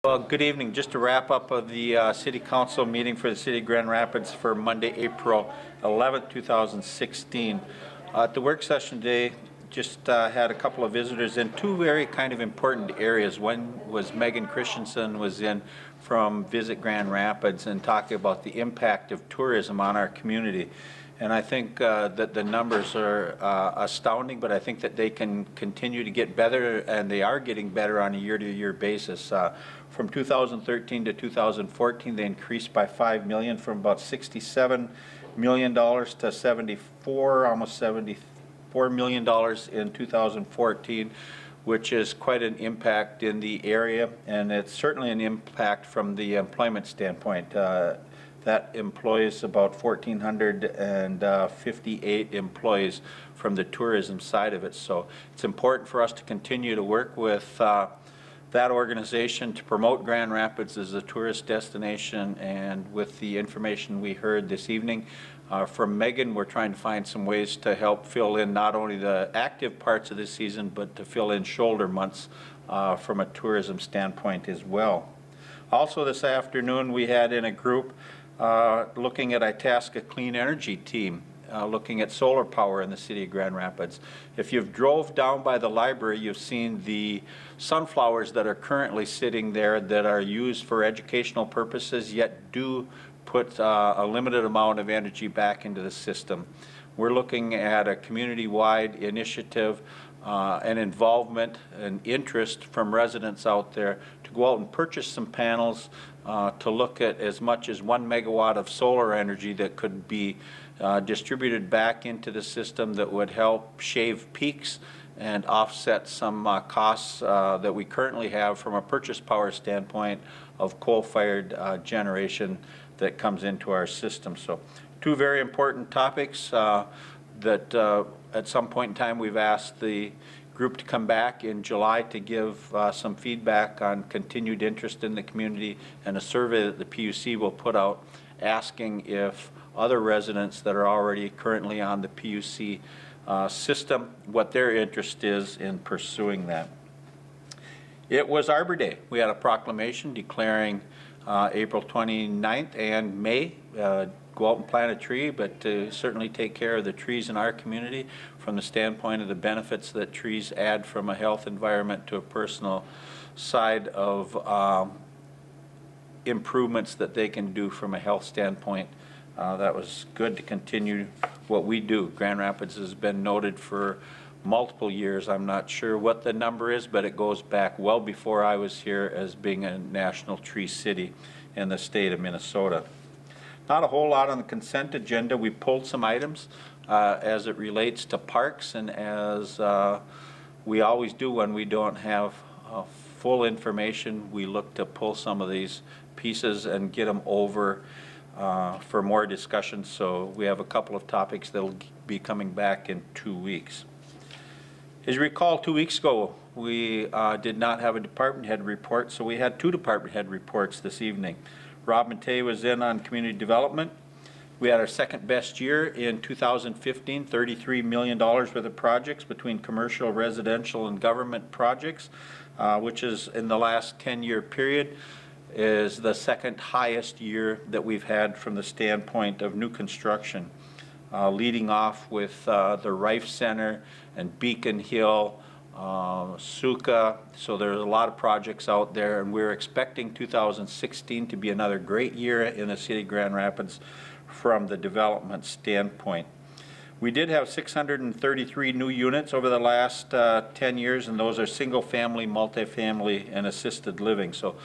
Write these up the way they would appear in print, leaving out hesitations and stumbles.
Well, good evening. Just to wrap up of the City Council meeting for the City of Grand Rapids for Monday, April 11th, 2016. At the work session today, just had a couple of visitors in two very kind of important areas. One was Megan Christensen was in from Visit Grand Rapids and talking about the impact of tourism on our community. And I think that the numbers are astounding, but I think that they can continue to get better, and they are getting better on a year-to-year basis. From 2013 to 2014, they increased by $5 million, from about $67 million to 74, almost $74 million in 2014, which is quite an impact in the area, and it's certainly an impact from the employment standpoint. That employs about 1,458 employees from the tourism side of it. So it's important for us to continue to work with that organization to promote Grand Rapids as a tourist destination. And with the information we heard this evening from Megan, we're trying to find some ways to help fill in not only the active parts of the season, but to fill in shoulder months from a tourism standpoint as well. Also this afternoon, we had in a group looking at Itasca Clean Energy team, looking at solar power in the City of Grand Rapids. If you've drove down by the library, you've seen the sunflowers that are currently sitting there that are used for educational purposes, yet do put a limited amount of energy back into the system. We're looking at a community-wide initiative and involvement and interest from residents out there to go out and purchase some panels to look at as much as 1 megawatt of solar energy that could be distributed back into the system that would help shave peaks and offset some costs that we currently have from a purchase power standpoint of coal-fired generation that comes into our system. So two very important topics that at some point in time we've asked the group to come back in July to give some feedback on continued interest in the community, and a survey that the PUC will put out asking if other residents that are already currently on the PUC system, what their interest is in pursuing that. It was Arbor Day. We had a proclamation declaring April 29th and May go out and plant a tree, but to certainly take care of the trees in our community from the standpoint of the benefits that trees add from a health environment to a personal side of improvements that they can do from a health standpoint. That was good to continue what we do. Grand Rapids has been noted for multiple years. I'm not sure what the number is, but it goes back well before I was here as being a national tree city in the state of Minnesota. Not a whole lot on the consent agenda. We pulled some items as it relates to parks, and as we always do when we don't have full information, we look to pull some of these pieces and get them over for more discussion. So we have a couple of topics that will be coming back in 2 weeks. As you recall, 2 weeks ago, we did not have a department head report, so we had two department head reports this evening. Rob Matei was in on community development. We had our second best year in 2015, $33 million worth of projects between commercial, residential, and government projects, which is in the last 10-year period is the second highest year that we've had from the standpoint of new construction. Leading off with the Rife Center and Beacon Hill, Suka, so there's a lot of projects out there, and we're expecting 2016 to be another great year in the City of Grand Rapids from the development standpoint. We did have 633 new units over the last 10 years, and those are single-family, multifamily, and assisted living. So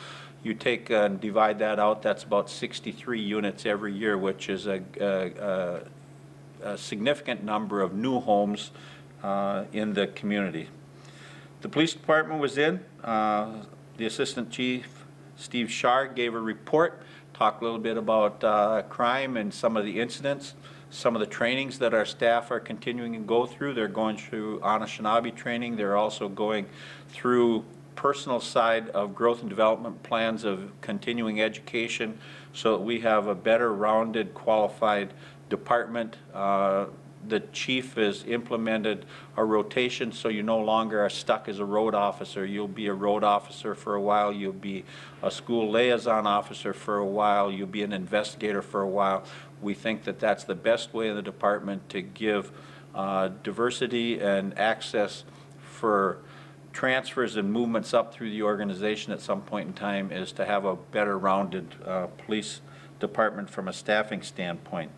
you take and divide that out, that's about 63 units every year, which is a significant number of new homes in the community. The police department was in. The Assistant Chief, Steve Scharr, gave a report, talked a little bit about crime and some of the incidents, some of the trainings that our staff are continuing to go through. They're going through Anishinaabe training. They're also going through personal side of growth and development plans of continuing education so that we have a better rounded, qualified department the chief has implemented a rotation, so you no longer are stuck as a road officer. You'll be a road officer for a while, you'll be a school liaison officer for a while, you'll be an investigator for a while. We think that that's the best way in the department to give diversity and access for transfers and movements up through the organization at some point in time, is to have a better rounded police department from a staffing standpoint.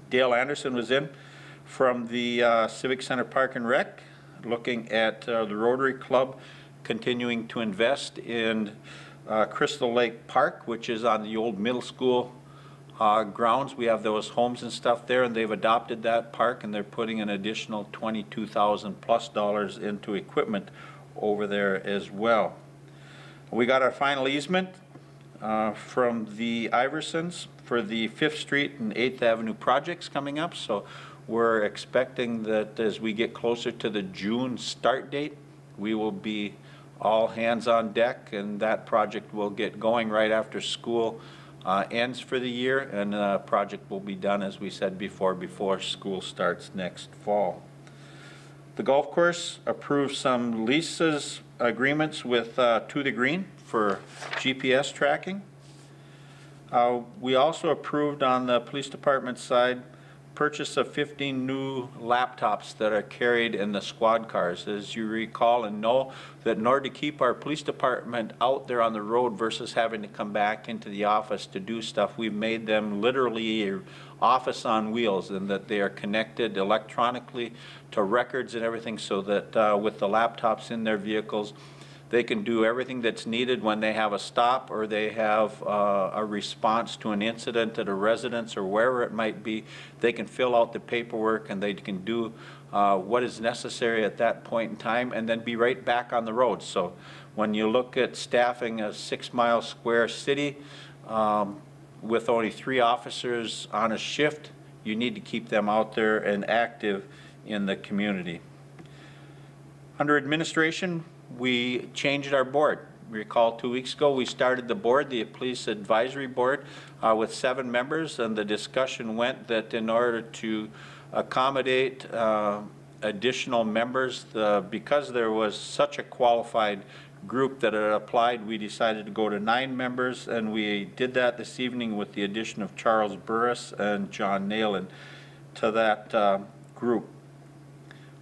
Dale Anderson was in from the Civic Center Park and Rec, looking at the Rotary Club continuing to invest in Crystal Lake Park, which is on the old middle school grounds. We have those homes and stuff there, and they've adopted that park, and they're putting an additional $22,000+ into equipment over there as well. We got our final easement from the Iversons for the 5th Street and 8th Avenue projects coming up, so we're expecting that as we get closer to the June start date, we will be all hands on deck, and that project will get going right after school ends for the year, and the project will be done, as we said before school starts next fall. The golf course approved some leases agreements with To The Green for GPS tracking. We also approved on the police department side purchase of 15 new laptops that are carried in the squad cars. As you recall and know, that in order to keep our police department out there on the road versus having to come back into the office to do stuff, we've made them literally an office on wheels, and that they are connected electronically to records and everything, so that with the laptops in their vehicles, they can do everything that's needed when they have a stop or they have a response to an incident at a residence or wherever it might be. They can fill out the paperwork, and they can do what is necessary at that point in time, and then be right back on the road. So when you look at staffing a 6-mile square city with only 3 officers on a shift, you need to keep them out there and active in the community. Under administration, we changed our board. Recall 2 weeks ago we started the board, the Police Advisory Board, with 7 members, and the discussion went that in order to accommodate additional members, because there was such a qualified group that had applied, we decided to go to 9 members, and we did that this evening with the addition of Charles Burris and John Nalen to that group.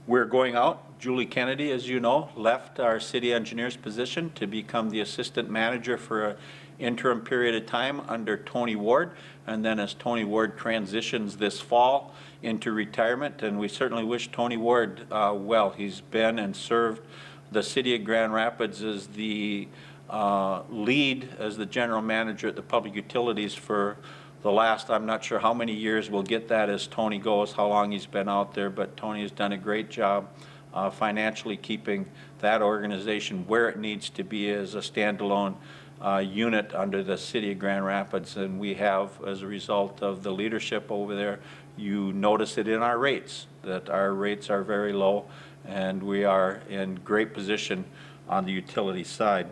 We're going out. Julie Kennedy, as you know, left our city engineer's position to become the assistant manager for an interim period of time under Tony Ward, and then as Tony Ward transitions this fall into retirement, and we certainly wish Tony Ward well. He's been and served the city of Grand Rapids as the lead, as the general manager at the public utilities for the last, I'm not sure how many years. We'll get that as Tony goes, how long he's been out there, but Tony has done a great job financially keeping that organization where it needs to be as a standalone unit under the city of Grand Rapids. And we have, as a result of the leadership over there, you notice it in our rates, that our rates are very low, and we are in great position on the utility side.